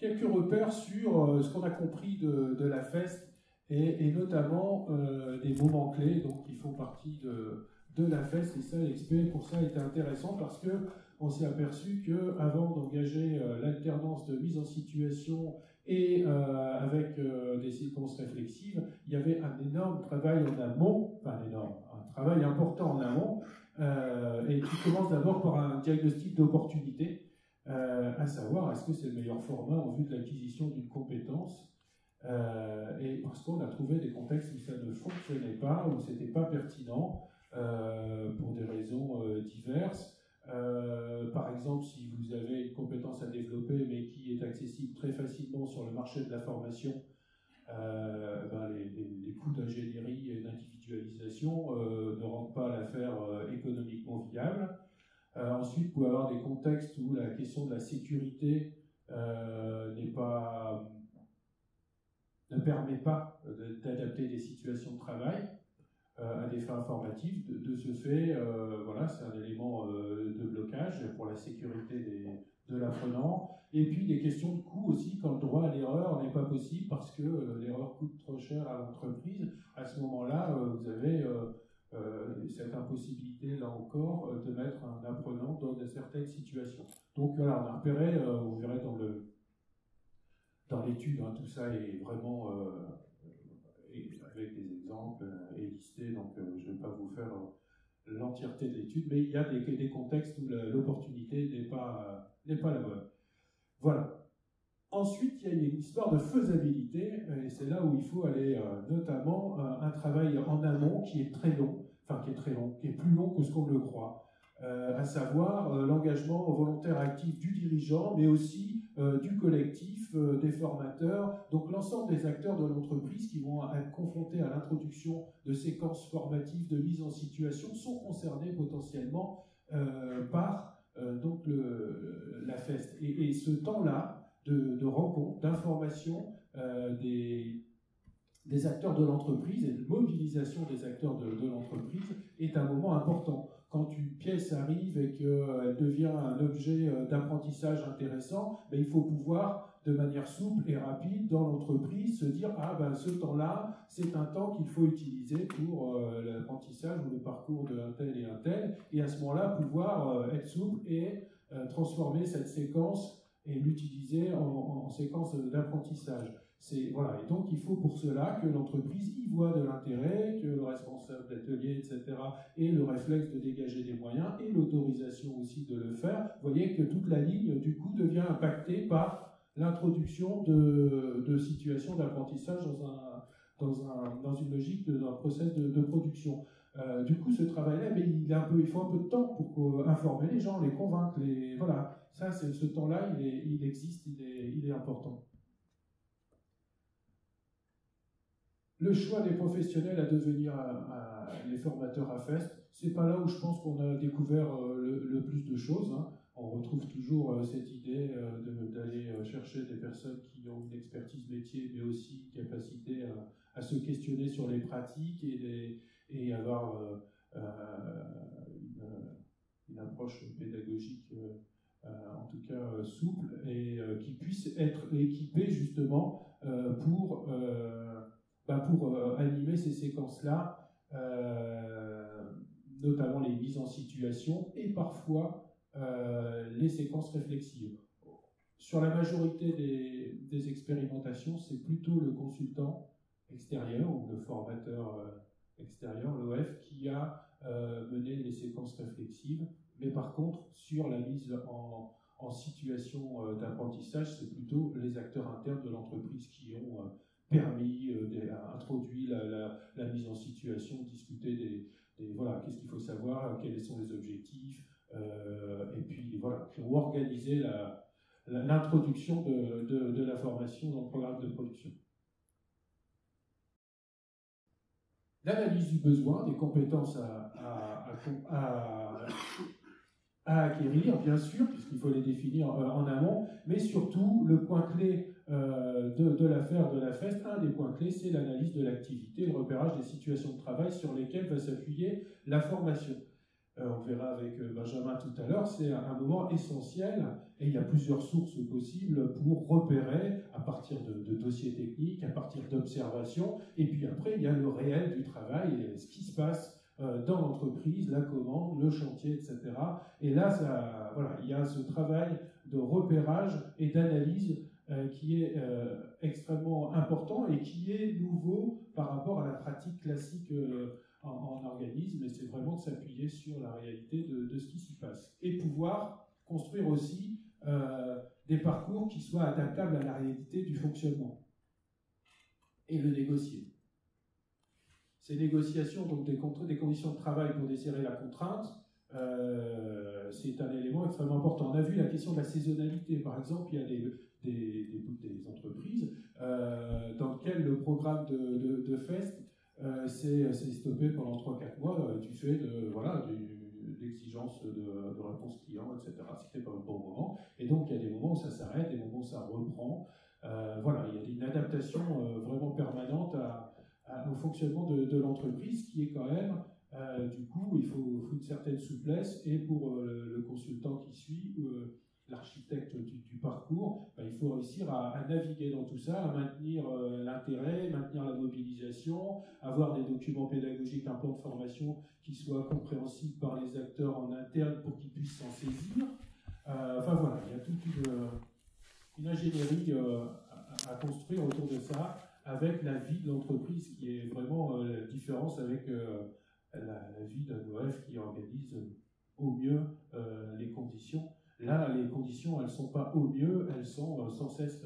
quelques repères sur ce qu'on a compris de la FEST et notamment des moments clés donc, qui font partie de la FEST. Et ça, l'expé, pour ça, était intéressant parce que on s'est aperçu qu'avant d'engager l'alternance de mise en situation et avec des séquences réflexives, il y avait un énorme travail en amont, enfin énorme, un travail important en amont, et qui commence d'abord par un diagnostic d'opportunité, à savoir est-ce que c'est le meilleur format en vue de l'acquisition d'une compétence, et parce qu'on a trouvé des contextes où ça ne fonctionnait pas, où c'était pas pertinent, pour des raisons diverses. Par exemple, si vous avez une compétence à développer mais qui est accessible très facilement sur le marché de la formation, les coûts d'ingénierie et d'individualisation ne rendent pas l'affaire économiquement viable. Ensuite, vous pouvez avoir des contextes où la question de la sécurité ne permet pas d'adapter des situations de travail à des fins informatives. De ce fait, voilà, c'est un élément de blocage pour la sécurité de l'apprenant. Et puis des questions de coût aussi, quand le droit à l'erreur n'est pas possible parce que l'erreur coûte trop cher à l'entreprise. À ce moment-là, vous avez cette impossibilité, là encore, de mettre un apprenant dans de certaines situations. Donc voilà, on a repéré, vous verrez dans l'étude, hein, tout ça est vraiment avec des exemples et listés, donc je ne vais pas vous faire l'entièreté de l'étude, mais il y a des contextes où l'opportunité n'est pas la bonne. Voilà. Ensuite, il y a une histoire de faisabilité, et c'est là où il faut aller, notamment un travail en amont qui est très long, qui est plus long que ce qu'on le croit, à savoir l'engagement volontaire actif du dirigeant, mais aussi du collectif, des formateurs, donc l'ensemble des acteurs de l'entreprise qui vont être confrontés à l'introduction de séquences formatives de mise en situation sont concernés potentiellement par donc la FEST. Et ce temps-là de rencontre, d'information des acteurs de l'entreprise et de mobilisation des acteurs de l'entreprise est un moment important. Quand une pièce arrive et qu'elle devient un objet d'apprentissage intéressant, il faut pouvoir, de manière souple et rapide, dans l'entreprise, se dire « Ah, ce temps-là, c'est un temps qu'il faut utiliser pour l'apprentissage ou le parcours de un tel et un tel. » Et à ce moment-là, pouvoir être souple et transformer cette séquence et l'utiliser en séquence d'apprentissage. Voilà. Et donc, il faut pour cela que l'entreprise y voit de l'intérêt, que le responsable d'atelier, etc., ait le réflexe de dégager des moyens et l'autorisation aussi de le faire. Vous voyez que toute la ligne, du coup, devient impactée par l'introduction de situations d'apprentissage dans une logique d'un process de production. Du coup, ce travail-là, il faut un peu de temps pour informer les gens, les convaincre. Voilà. Ça, ce temps-là, il existe, il est important. Le choix des professionnels à devenir les formateurs à FEST, c'est pas là où je pense qu'on a découvert le plus de choses. Hein. On retrouve toujours cette idée d'aller chercher des personnes qui ont une expertise métier, mais aussi une capacité à se questionner sur les pratiques et avoir une approche pédagogique en tout cas souple et qui puisse être équipée justement pour animer ces séquences-là, notamment les mises en situation et parfois les séquences réflexives. Sur la majorité des expérimentations, c'est plutôt le consultant extérieur ou le formateur extérieur, l'OF, qui a mené les séquences réflexives, mais par contre, sur la mise en situation d'apprentissage, c'est plutôt les acteurs internes de l'entreprise qui ont permis, introduit la mise en situation, discuter voilà, qu'est-ce qu'il faut savoir, quels sont les objectifs, et puis voilà, qui ont organisé l'introduction de la formation dans le programme de production. L'analyse du besoin, des compétences à acquérir, bien sûr, puisqu'il faut les définir en amont, mais surtout, le point clé de l'affaire de la FEST, un des points clés, c'est l'analyse de l'activité, le repérage des situations de travail sur lesquelles va s'appuyer la formation. on le verra avec Benjamin tout à l'heure, c'est un moment essentiel et il y a plusieurs sources possibles pour repérer à partir de dossiers techniques, à partir d'observations, et puis après il y a le réel du travail, ce qui se passe dans l'entreprise, la commande, le chantier, etc. Et là, voilà, il y a ce travail de repérage et d'analyse qui est extrêmement important et qui est nouveau par rapport à la pratique classique en organisme, et c'est vraiment de s'appuyer sur la réalité de ce qui s'y passe. Et pouvoir construire aussi des parcours qui soient adaptables à la réalité du fonctionnement. Et le négocier. Ces négociations, donc des conditions de travail pour desserrer la contrainte, c'est un élément extrêmement important. On a vu la question de la saisonnalité. Par exemple, il y a des entreprises dans lesquelles le programme de fest c'est stoppé pendant 3-4 mois du fait de l'exigence de réponse client, etc. C'était pas au bon moment. Et donc, il y a des moments où ça s'arrête, des moments où ça reprend. Voilà, il y a une adaptation vraiment permanente au fonctionnement de l'entreprise qui est quand même, du coup, il faut une certaine souplesse. Et pour le consultant qui suit, l'architecte du parcours, il faut réussir à naviguer dans tout ça, à maintenir l'intérêt, maintenir la mobilisation, avoir des documents pédagogiques, un plan de formation qui soit compréhensible par les acteurs en interne pour qu'ils puissent s'en saisir. Enfin voilà, il y a toute une ingénierie à construire autour de ça, avec la vie de l'entreprise qui est vraiment la différence avec la vie d'un OF qui organise au mieux les conditions. Là, les conditions, elles ne sont pas au mieux, elles sont sans cesse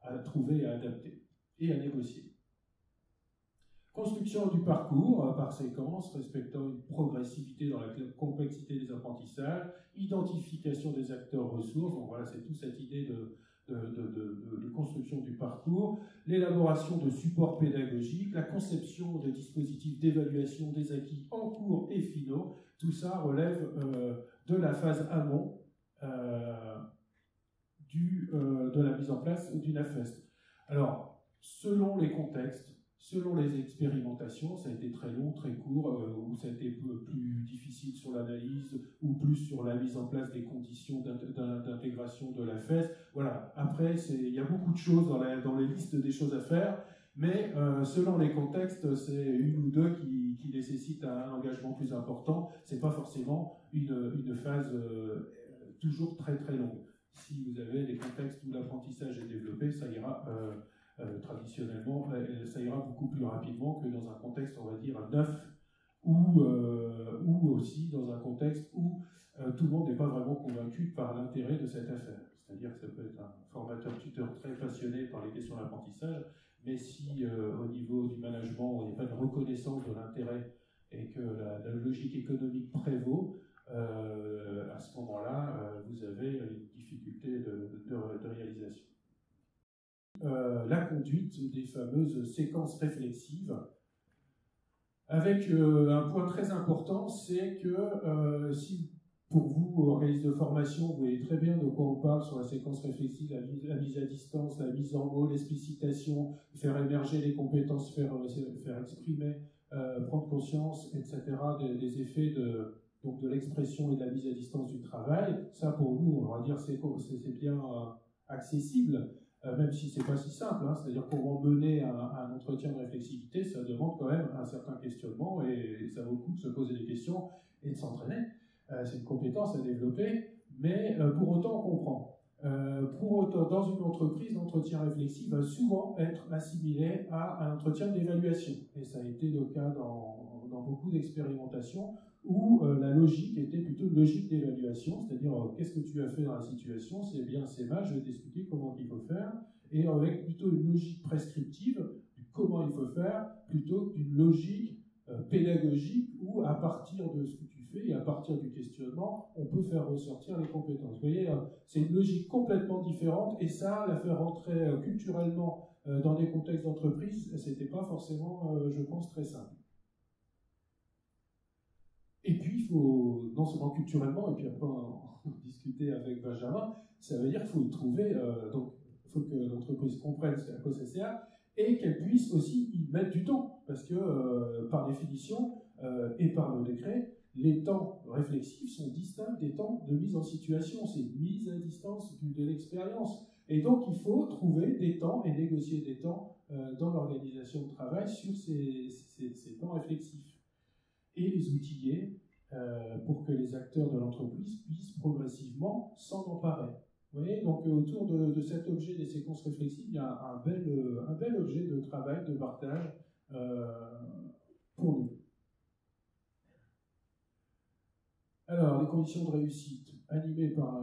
à trouver et à adapter et à négocier. Construction du parcours par séquence, respectant une progressivité dans la complexité des apprentissages, identification des acteurs ressources, donc voilà, c'est toute cette idée de construction du parcours, l'élaboration de supports pédagogiques, la conception de dispositifs d'évaluation des acquis en cours et finaux, tout ça relève de la phase amont de la mise en place d'une AFEST. Alors, selon les contextes, selon les expérimentations, ça a été très long, très court, ou ça a été plus difficile sur l'analyse, ou plus sur la mise en place des conditions d'intégration de l'AFEST. Voilà, après, il y a beaucoup de choses dans les listes des choses à faire, mais selon les contextes, c'est une ou deux qui nécessitent un engagement plus important. C'est pas forcément une phase toujours très très longue. Si vous avez des contextes où l'apprentissage est développé, ça ira traditionnellement, ça ira beaucoup plus rapidement que dans un contexte, on va dire, neuf, ou aussi dans un contexte où tout le monde n'est pas vraiment convaincu par l'intérêt de cette affaire. C'est-à-dire que ça peut être un formateur-tuteur très passionné par les questions d'apprentissage, mais si au niveau du management, il n'y a pas de reconnaissance de l'intérêt et que la logique économique prévaut, à ce moment-là, vous avez une difficulté de réalisation. La conduite des fameuses séquences réflexives, avec un point très important, c'est que si pour vous, organisme de formation, vous voyez très bien de quoi on parle sur la séquence réflexive, la mise à distance, la mise en mots, l'explicitation, faire émerger les compétences, faire exprimer, prendre conscience, etc., des effets donc de l'expression et de la mise à distance du travail. Ça, pour nous, on va dire, c'est bien accessible, même si c'est pas si simple. Hein. C'est-à-dire comment mener un entretien de réflexivité, ça demande quand même un certain questionnement et ça vaut le coup de se poser des questions et de s'entraîner. C'est une compétence à développer, mais pour autant on comprend. Pour autant, dans une entreprise, l'entretien réflexif va souvent être assimilé à un entretien d'évaluation. Et ça a été le cas dans beaucoup d'expérimentations où la logique était plutôt une logique d'évaluation, c'est-à-dire qu'est-ce que tu as fait dans la situation, c'est bien, c'est mal, je vais t'expliquer comment il faut faire, et avec plutôt une logique prescriptive du comment il faut faire, plutôt qu'une logique pédagogique où à partir de ce que tu fais et à partir du questionnement, on peut faire ressortir les compétences. Vous voyez, c'est une logique complètement différente, et ça, la faire rentrer culturellement dans des contextes d'entreprise, c'était pas forcément, je pense, très simple. Et puis, il faut, non seulement culturellement, et puis après en discuter avec Benjamin, ça veut dire qu'il faut y trouver, donc il faut que l'entreprise comprenne à quoi ça sert, et qu'elle puisse aussi y mettre du temps, parce que par définition, et par le décret, les temps réflexifs sont distincts des temps de mise en situation, c'est mise à distance de l'expérience. Et donc il faut trouver des temps et négocier des temps dans l'organisation de travail sur ces temps réflexifs. Et les outiller pour que les acteurs de l'entreprise puissent progressivement s'en emparer. Vous voyez, donc autour de cet objet des séquences réflexives, il y a un bel objet de travail, de partage pour nous. Alors, les conditions de réussite, animées par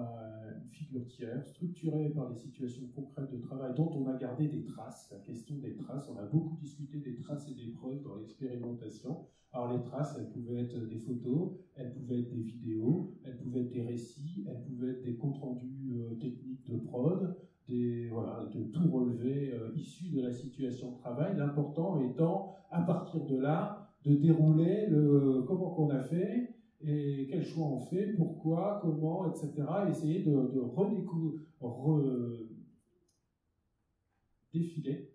une figure tiers, structurées par des situations concrètes de travail dont on a gardé des traces. La question des traces, on a beaucoup discuté des traces et des preuves dans l'expérimentation. Alors les traces, elles pouvaient être des photos, elles pouvaient être des vidéos, elles pouvaient être des récits, elles pouvaient être des comptes rendus techniques de prod, de tout relevé issu de la situation de travail. L'important étant, à partir de là, de dérouler comment qu'on a fait, et quel choix on fait, pourquoi, comment, etc. Essayer de défiler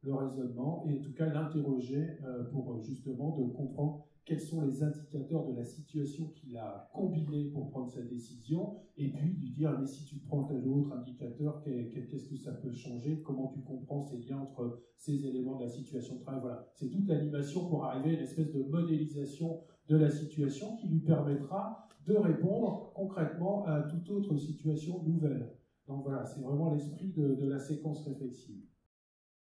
le raisonnement et en tout cas l'interroger pour justement de comprendre quels sont les indicateurs de la situation qu'il a combiné pour prendre sa décision, et puis lui dire mais si tu prends tel autre indicateur, qu'est-ce que ça peut changer, comment tu comprends ces liens entre ces éléments de la situation de travail. Voilà, c'est toute l'animation pour arriver à une espèce de modélisation de la situation qui lui permettra de répondre concrètement à toute autre situation nouvelle. Donc voilà, c'est vraiment l'esprit de la séquence réflexive.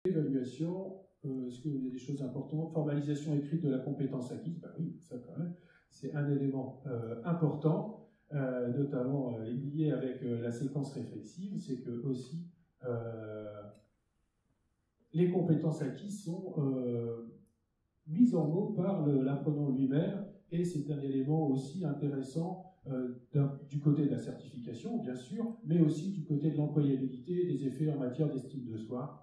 Évaluation, est-ce qu'il y a des choses importantes? Formalisation écrite de la compétence acquise, ben oui, ça quand même, c'est un élément important, notamment lié avec la séquence réflexive, c'est que aussi les compétences acquises sont mises en mots par l'apprenant lui-même, et c'est un élément aussi intéressant du côté de la certification, bien sûr, mais aussi du côté de l'employabilité, des effets en matière d'estime de soi.